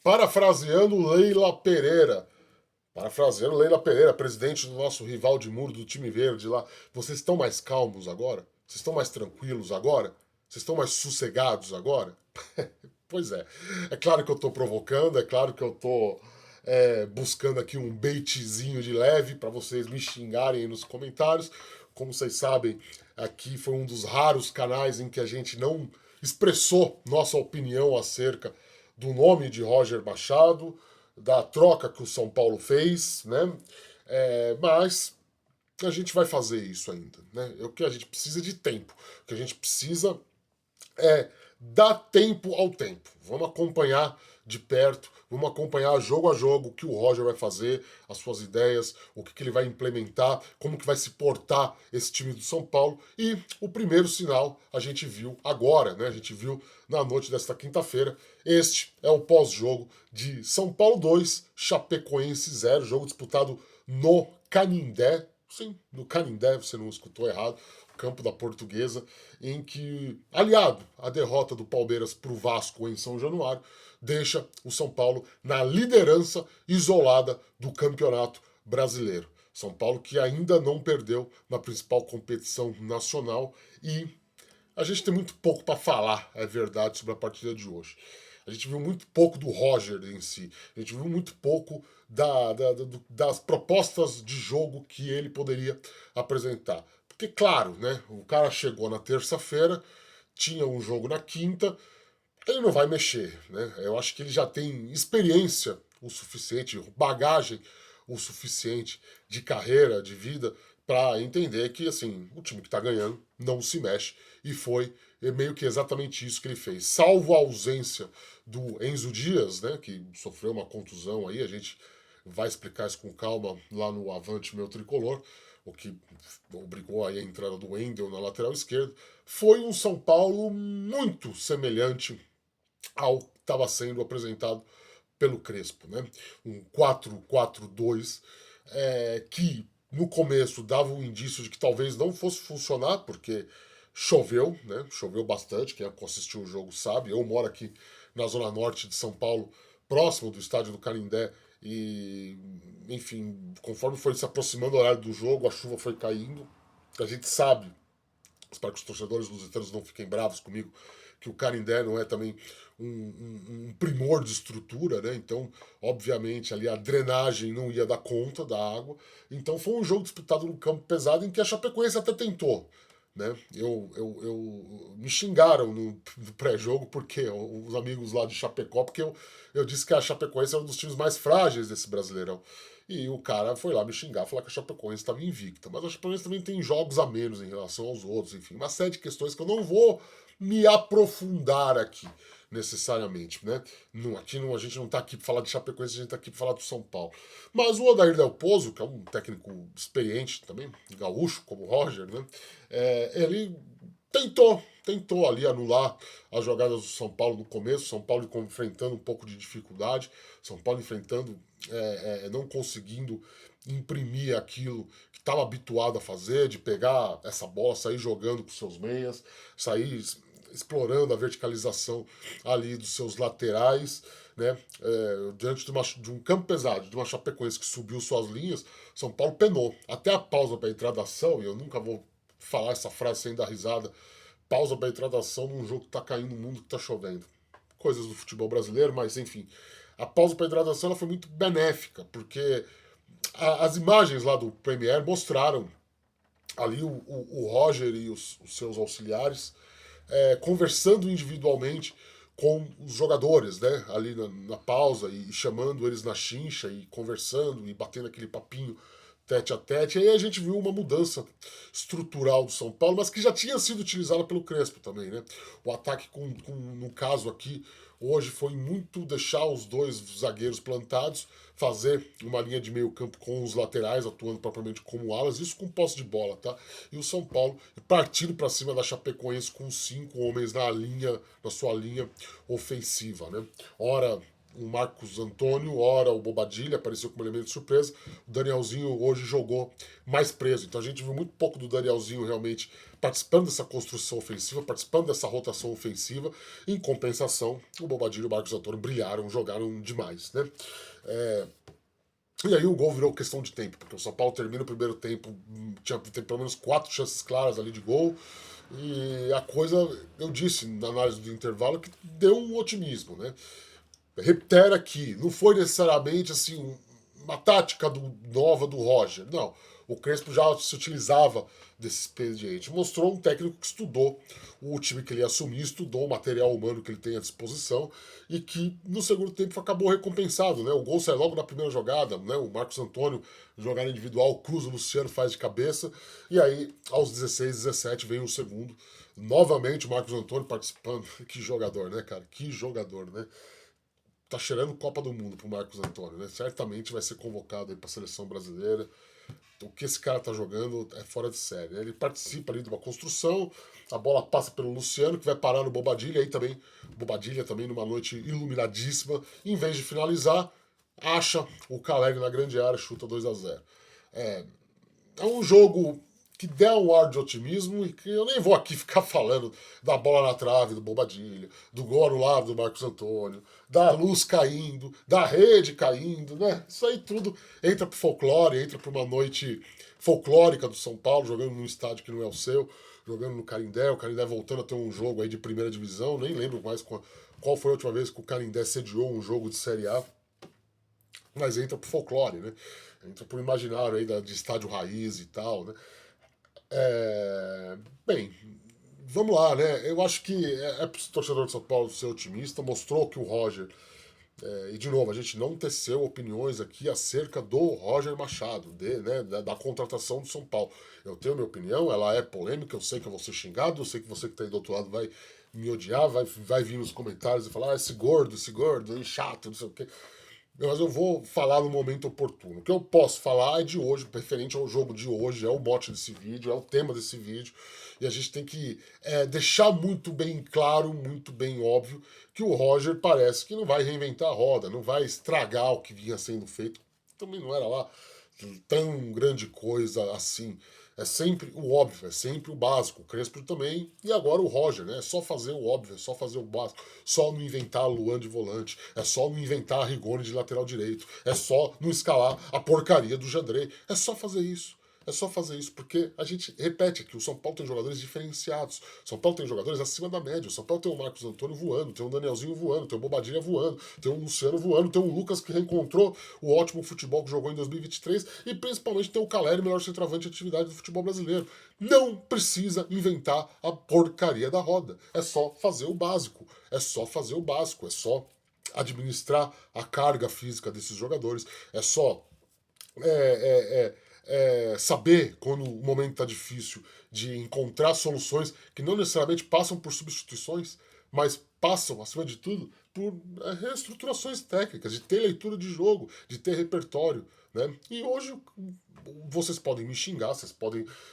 Parafraseando Leila Pereira. Parafraseando Leila Pereira, presidente do nosso rival de muro do time verde lá. Vocês estão mais calmos agora? Vocês estão mais tranquilos agora? Vocês estão mais sossegados agora? Pois é. É claro que eu estou provocando, é claro que eu estou buscando aqui um baitzinho de leve para vocês me xingarem aí nos comentários. Como vocês sabem, aqui foi um dos raros canais em que a gente não expressou nossa opinião acerca do nome de Roger Machado, da troca que o São Paulo fez, né? Mas a gente vai fazer isso ainda, né? O que a gente precisa de tempo, o que a gente precisa é dar tempo ao tempo. Vamos acompanhar de perto, vamos acompanhar jogo a jogo o que o Roger vai fazer, as suas ideias, o que ele vai implementar, como que vai se portar esse time do São Paulo. E o primeiro sinal a gente viu agora, né? A gente viu na noite desta quinta-feira. Este é o pós-jogo de São Paulo 2, Chapecoense 0, jogo disputado no Canindé. Sim, no Canindé, você não escutou errado, campo da Portuguesa, em que, aliado à derrota do Palmeiras para o Vasco em São Januário, deixa o São Paulo na liderança isolada do Campeonato Brasileiro. São Paulo que ainda não perdeu na principal competição nacional e a gente tem muito pouco para falar, é verdade, sobre a partida de hoje. A gente viu muito pouco do Roger em si. A gente viu muito pouco das propostas de jogo que ele poderia apresentar. Porque, claro, né, o cara chegou na terça-feira, tinha um jogo na quinta, ele não vai mexer. Né? Eu acho que ele já tem experiência o suficiente, bagagem o suficiente de carreira, de vida, para entender que assim o time que está ganhando não se mexe. E foi meio que exatamente isso que ele fez. Salvo a ausência do Enzo Dias, né, que sofreu uma contusão aí, a gente vai explicar isso com calma lá no Avante Meu Tricolor, o que obrigou aí a entrada do Wendel na lateral esquerda. Foi um São Paulo muito semelhante ao que estava sendo apresentado pelo Crespo. Né? Um 4-4-2 que no começo dava um indício de que talvez não fosse funcionar, porque choveu, né? Choveu bastante, quem assistiu o jogo sabe. Eu moro aqui na zona norte de São Paulo, próximo do estádio do Canindé, e enfim, conforme foi se aproximando o horário do jogo, a chuva foi caindo. A gente sabe, espero que os torcedores lusitanos não fiquem bravos comigo, que o Canindé não é também um primor de estrutura, né? Então, obviamente, ali a drenagem não ia dar conta da água. Então foi um jogo disputado no campo pesado em que a Chapecoense até tentou. Né? Me xingaram no pré-jogo porque os amigos lá de Chapecó, porque eu disse que a Chapecoense é um dos times mais frágeis desse Brasileirão. E o cara foi lá me xingar, falar que a Chapecoense estava invicta. Mas a Chapecoense também tem jogos a menos em relação aos outros, enfim, uma série de questões que eu não vou me aprofundar aqui, necessariamente. Né? Não, aqui não, a gente não está aqui para falar de Chapecoense, a gente está aqui para falar do São Paulo. Mas o Odair Del Pozo, que é um técnico experiente também, gaúcho, como o Roger, né? Ele tentou ali anular as jogadas do São Paulo no começo, São Paulo enfrentando um pouco de dificuldade, São Paulo enfrentando, não conseguindo imprimir aquilo que estava habituado a fazer, de pegar essa bola, sair jogando com seus meias, sair explorando a verticalização ali dos seus laterais, né? Diante de um campo pesado, de uma Chapecoense que subiu suas linhas, São Paulo penou. Até a pausa para entrar da ação, e eu nunca vou falar essa frase sem dar risada, pausa para entrar da ação num jogo que está caindo no mundo que está chovendo. Coisas do futebol brasileiro, mas enfim. A pausa para entrar da ação ela foi muito benéfica, porque as imagens lá do Premier mostraram ali o Roger e os seus auxiliares conversando individualmente com os jogadores, né? Ali na pausa e chamando eles na chincha e conversando e batendo aquele papinho tete a tete. E aí a gente viu uma mudança estrutural do São Paulo, mas que já tinha sido utilizada pelo Crespo também, né? O ataque, no caso aqui, hoje foi muito deixar os dois zagueiros plantados, fazer uma linha de meio campo com os laterais atuando propriamente como alas, isso com posse de bola, tá? E o São Paulo partindo para cima da Chapecoense com 5 homens na sua linha ofensiva, né? Ora o Marcos Antônio, ora o Bobadilha, apareceu como elemento de surpresa. O Danielzinho hoje jogou mais preso. Então a gente viu muito pouco do Danielzinho realmente participando dessa construção ofensiva, participando dessa rotação ofensiva. Em compensação, o Bobadilha e o Marcos Antônio brilharam, jogaram demais, né? E aí o gol virou questão de tempo, porque o São Paulo termina o primeiro tempo, tem pelo menos 4 chances claras ali de gol. E a coisa, eu disse na análise do intervalo, que deu um otimismo, né? Reitero aqui, não foi necessariamente assim uma tática nova do Roger, não. O Crespo já se utilizava desse expediente. Mostrou um técnico que estudou o time que ele ia assumir, estudou o material humano que ele tem à disposição e que no segundo tempo acabou recompensado. Né? O gol sai logo na primeira jogada, né? O Marcos Antônio, jogada individual, cruza, o Luciano faz de cabeça e aí aos 16, 17 vem o segundo. Novamente o Marcos Antônio participando. Que jogador, né, cara? Que jogador, né? Tá cheirando Copa do Mundo pro Marcos Antônio, né? Certamente vai ser convocado aí pra seleção brasileira. O que esse cara tá jogando é fora de série. Ele participa ali de uma construção, a bola passa pelo Luciano, que vai parar no Bobadilha, aí também, Bobadilha também numa noite iluminadíssima, em vez de finalizar, acha o Calegari na grande área, chuta 2-0. É um jogo que der um ar de otimismo e que eu nem vou aqui ficar falando da bola na trave do Bobadilha, do gol anulado do Marcos Antônio, da luz caindo, da rede caindo, né? Isso aí tudo entra pro folclore, entra pra uma noite folclórica do São Paulo, jogando num estádio que não é o seu, jogando no Canindé, o Canindé voltando a ter um jogo aí de primeira divisão, nem lembro mais qual foi a última vez que o Canindé sediou um jogo de Série A, mas entra pro folclore, né? Entra pro imaginário aí de estádio raiz e tal, né? Bem, vamos lá, né? Eu acho que pro torcedor de São Paulo ser otimista, mostrou que o Roger. E de novo, a gente não teceu opiniões aqui acerca do Roger Machado, né, da contratação do São Paulo. Eu tenho minha opinião, ela é polêmica, eu sei que eu vou ser xingado, eu sei que você que está aí do outro lado vai me odiar, vai vir nos comentários e falar: esse gordo, chato, não sei o quê. Mas eu vou falar no momento oportuno. O que eu posso falar é de hoje, referente ao jogo de hoje, é o mote desse vídeo, é o tema desse vídeo. E a gente tem que deixar muito bem claro, muito bem óbvio, que o Roger parece que não vai reinventar a roda, não vai estragar o que vinha sendo feito. Também não era lá tão grande coisa assim. É sempre o óbvio, é sempre o básico. O Crespo também, e agora o Roger, né? É só fazer o óbvio, é só fazer o básico. Só não inventar Luan de volante, é só não inventar Rigoni de lateral direito, é só não escalar a porcaria do Jandrei. É só fazer isso. É só fazer isso, porque a gente repete aqui, o São Paulo tem jogadores diferenciados. O São Paulo tem jogadores acima da média. O São Paulo tem o Marcos Antônio voando, tem o Danielzinho voando, tem o Bobadilha voando, tem o Luciano voando, tem o Lucas que reencontrou o ótimo futebol que jogou em 2023 e principalmente tem o Caleri, melhor centroavante de atividade do futebol brasileiro. Não precisa inventar a porcaria da roda. É só fazer o básico. É só fazer o básico. É só administrar a carga física desses jogadores. É só saber quando o momento está difícil, de encontrar soluções que não necessariamente passam por substituições, mas passam, acima de tudo, por reestruturações técnicas, de ter leitura de jogo, de ter repertório. Né? E hoje vocês podem me xingar, se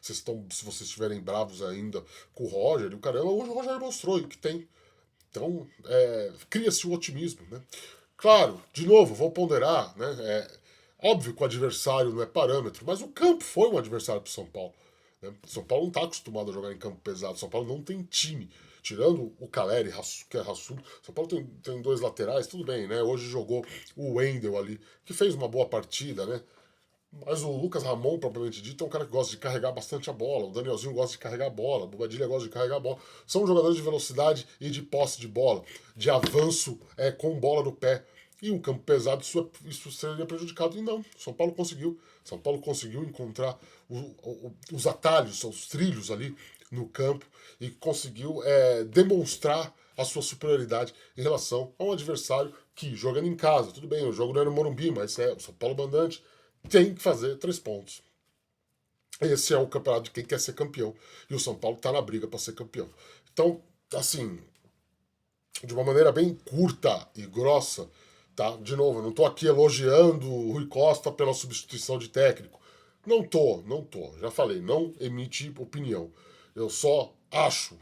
vocês estiverem bravos ainda com o Roger e o caramba, hoje o Roger mostrou o que tem. Então, cria-se o otimismo. Né? Claro, de novo, vou ponderar, né? Óbvio que o adversário não é parâmetro, mas o campo foi um adversário para o São Paulo. Né? São Paulo não está acostumado a jogar em campo pesado. São Paulo não tem time. Tirando o Caleri, que é raçudo, São Paulo tem dois laterais, tudo bem, né? Hoje jogou o Wendel ali, que fez uma boa partida, né? Mas o Lucas Ramon, propriamente dito, é um cara que gosta de carregar bastante a bola. O Danielzinho gosta de carregar a bola. O Bobadilha gosta de carregar a bola. São jogadores de velocidade e de posse de bola, de avanço com bola no pé. E um campo pesado, isso seria prejudicado. E não, São Paulo conseguiu. São Paulo conseguiu encontrar os atalhos, os trilhos ali no campo e conseguiu demonstrar a sua superioridade em relação a um adversário que, jogando em casa, tudo bem, o jogo não era no Morumbi, mas é o São Paulo mandante, tem que fazer 3 pontos. Esse é o campeonato de quem quer ser campeão. E o São Paulo está na briga para ser campeão. Então, assim, de uma maneira bem curta e grossa, tá? De novo, eu não estou aqui elogiando o Rui Costa pela substituição de técnico. Não tô. Já falei, não emite opinião. Eu só acho,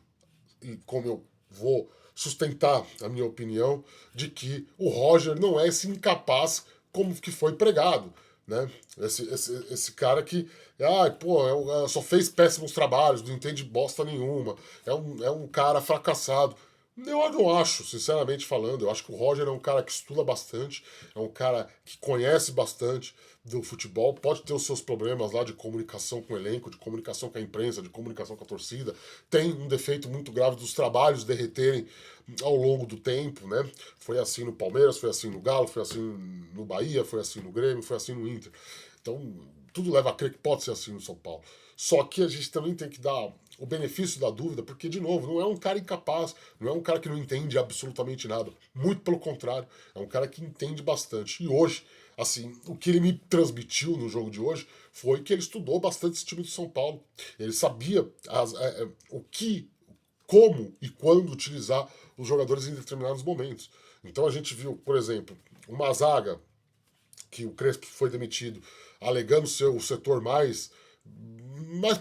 e como eu vou sustentar a minha opinião de que o Roger não é esse incapaz como que foi pregado, né? Esse cara que só fez péssimos trabalhos, não entende bosta nenhuma, é um cara fracassado. Eu não acho, sinceramente falando, eu acho que o Roger é um cara que estuda bastante, é um cara que conhece bastante do futebol, pode ter os seus problemas lá de comunicação com o elenco, de comunicação com a imprensa, de comunicação com a torcida, tem um defeito muito grave dos trabalhos derreterem ao longo do tempo, né? Foi assim no Palmeiras, foi assim no Galo, foi assim no Bahia, foi assim no Grêmio, foi assim no Inter. Então, tudo leva a crer que pode ser assim no São Paulo. Só que a gente também tem que dar o benefício da dúvida, porque, de novo, não é um cara incapaz, não é um cara que não entende absolutamente nada. Muito pelo contrário, é um cara que entende bastante. E hoje, assim, o que ele me transmitiu no jogo de hoje foi que ele estudou bastante esse time do São Paulo. Ele sabia o que, como e quando utilizar os jogadores em determinados momentos. Então a gente viu, por exemplo, uma zaga que o Crespo foi demitido, alegando ser o setor mais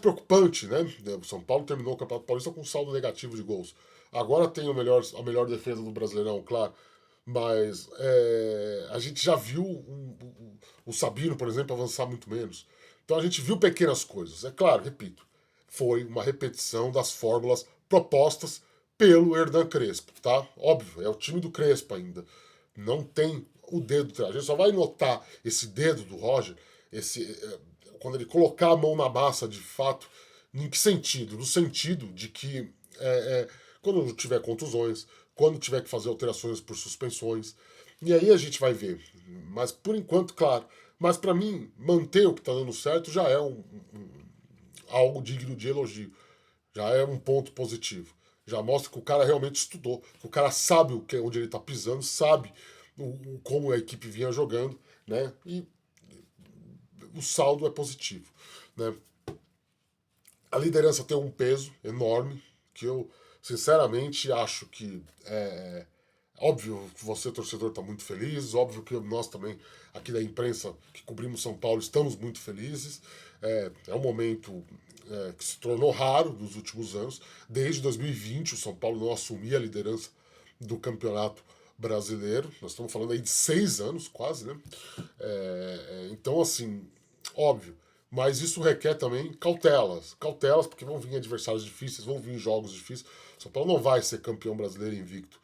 preocupante, né? O São Paulo terminou o Campeonato Paulista com um saldo negativo de gols. Agora tem a melhor defesa do Brasileirão, claro, mas a gente já viu o Sabino, por exemplo, avançar muito menos. Então a gente viu pequenas coisas. É claro, repito, foi uma repetição das fórmulas propostas pelo Hernan Crespo, tá? Óbvio, é o time do Crespo ainda. Não tem o dedo. A gente só vai notar esse dedo do Roger quando ele colocar a mão na massa de fato. Em que sentido? No sentido de que quando tiver contusões, quando tiver que fazer alterações por suspensões, e aí a gente vai ver. Mas por enquanto, claro. Mas para mim, manter o que está dando certo já é algo digno de elogio. Já é um ponto positivo. Já mostra que o cara realmente estudou, que o cara sabe onde ele está pisando, sabe como a equipe vinha jogando, né? E o saldo é positivo, né? A liderança tem um peso enorme que eu sinceramente acho que óbvio que você, torcedor, está muito feliz. Óbvio que nós também, aqui da imprensa que cobrimos São Paulo, estamos muito felizes. É um momento que se tornou raro nos últimos anos. Desde 2020, o São Paulo não assumia a liderança do campeonato brasileiro. Nós estamos falando aí de 6 anos, quase, né? Então, assim, óbvio. Mas isso requer também cautelas. Cautelas, porque vão vir adversários difíceis, vão vir jogos difíceis. São Paulo não vai ser campeão brasileiro invicto.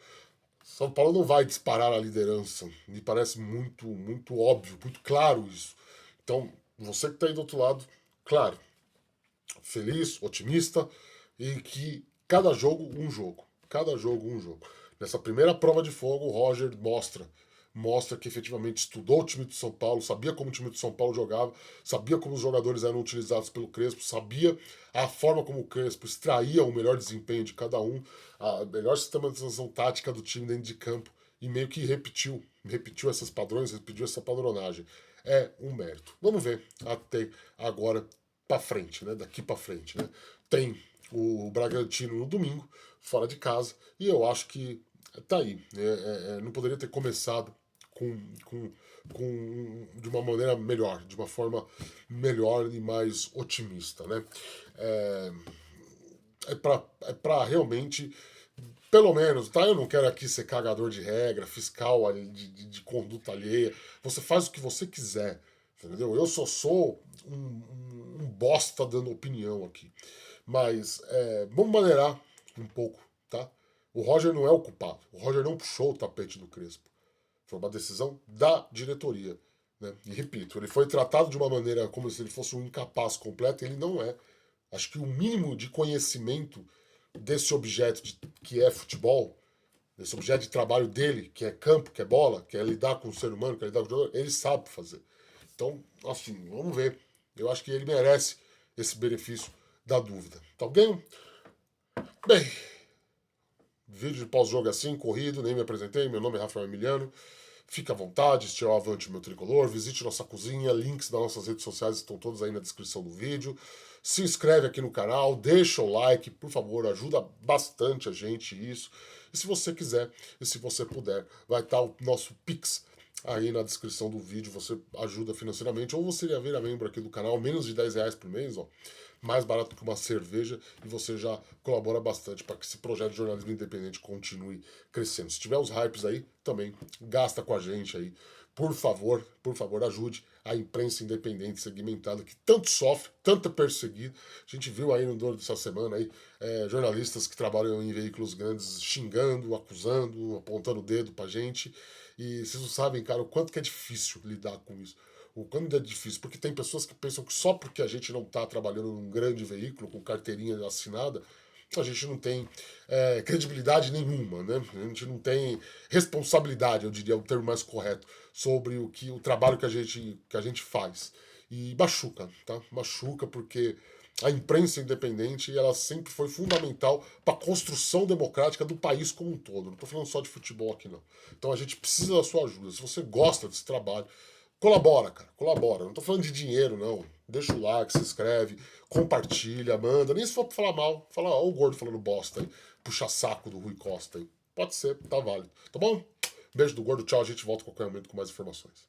São Paulo não vai disparar a liderança. Me parece muito óbvio, muito claro isso. Então, você que está aí do outro lado, claro, feliz, otimista e que cada jogo um jogo. Cada jogo um jogo. Nessa primeira prova de fogo, o Roger mostra que efetivamente estudou o time do São Paulo, sabia como o time do São Paulo jogava, sabia como os jogadores eram utilizados pelo Crespo, sabia a forma como o Crespo extraía o melhor desempenho de cada um, a melhor sistematização tática do time dentro de campo e meio que repetiu esses padrões, repetiu essa padronagem. É um mérito. Vamos ver até agora para frente, né? Daqui para frente, né? Tem o Bragantino no domingo, fora de casa, e eu acho que tá aí. Não poderia ter começado com, com, de uma maneira melhor, de uma forma melhor e mais otimista, né? É, para realmente, pelo menos, tá? Eu não quero aqui ser cagador de regra, fiscal de conduta alheia. Você faz o que você quiser, entendeu? Eu só sou um bosta dando opinião aqui. Mas vamos maneirar um pouco, tá? O Roger não é o culpado. O Roger não puxou o tapete do Crespo. Foi uma decisão da diretoria. Né? E repito, ele foi tratado de uma maneira como se ele fosse um incapaz completo, e ele não é. Acho que o mínimo de conhecimento desse objeto que é futebol, desse objeto de trabalho dele, que é campo, que é bola, que é lidar com o ser humano, que é lidar com o jogador, ele sabe fazer. Então, assim, vamos ver. Eu acho que ele merece esse benefício da dúvida. Tá bem? Bem, vídeo de pós-jogo assim, corrido, nem me apresentei. Meu nome é Rafael Emiliano. Fique à vontade, estirar avante meu tricolor, visite nossa cozinha, links das nossas redes sociais estão todos aí na descrição do vídeo. Se inscreve aqui no canal, deixa o like, por favor, ajuda bastante a gente isso. E se você quiser, e se você puder, vai estar o nosso Pix aí na descrição do vídeo, você ajuda financeiramente, ou você já vira membro aqui do canal, menos de R$ 10 por mês, ó. mais barato que uma cerveja, e você já colabora bastante para que esse projeto de jornalismo independente continue crescendo. Se tiver os hypes aí, também gasta com a gente aí. Por favor, ajude a imprensa independente segmentada que tanto sofre, tanto é perseguida. A gente viu aí no dor dessa semana aí jornalistas que trabalham em veículos grandes xingando, acusando, apontando o dedo pra gente. E vocês não sabem, cara, o quanto que é difícil lidar com isso. O quanto é difícil, porque tem pessoas que pensam que só porque a gente não está trabalhando num grande veículo com carteirinha assinada, a gente não tem credibilidade nenhuma, né? A gente não tem responsabilidade, eu diria o termo mais correto, sobre o trabalho que a gente faz. E machuca, tá? Machuca porque a imprensa independente ela sempre foi fundamental para a construção democrática do país como um todo. Não estou falando só de futebol aqui, não. Então a gente precisa da sua ajuda. Se você gosta desse trabalho, colabora, cara, colabora. Não tô falando de dinheiro, não. Deixa o like, se inscreve, compartilha, manda. Nem se for pra falar mal, fala, ó, o gordo falando bosta aí, puxa saco do Rui Costa aí. Pode ser, tá válido. Tá bom? Beijo do gordo, tchau, a gente volta a qualquer momento com mais informações.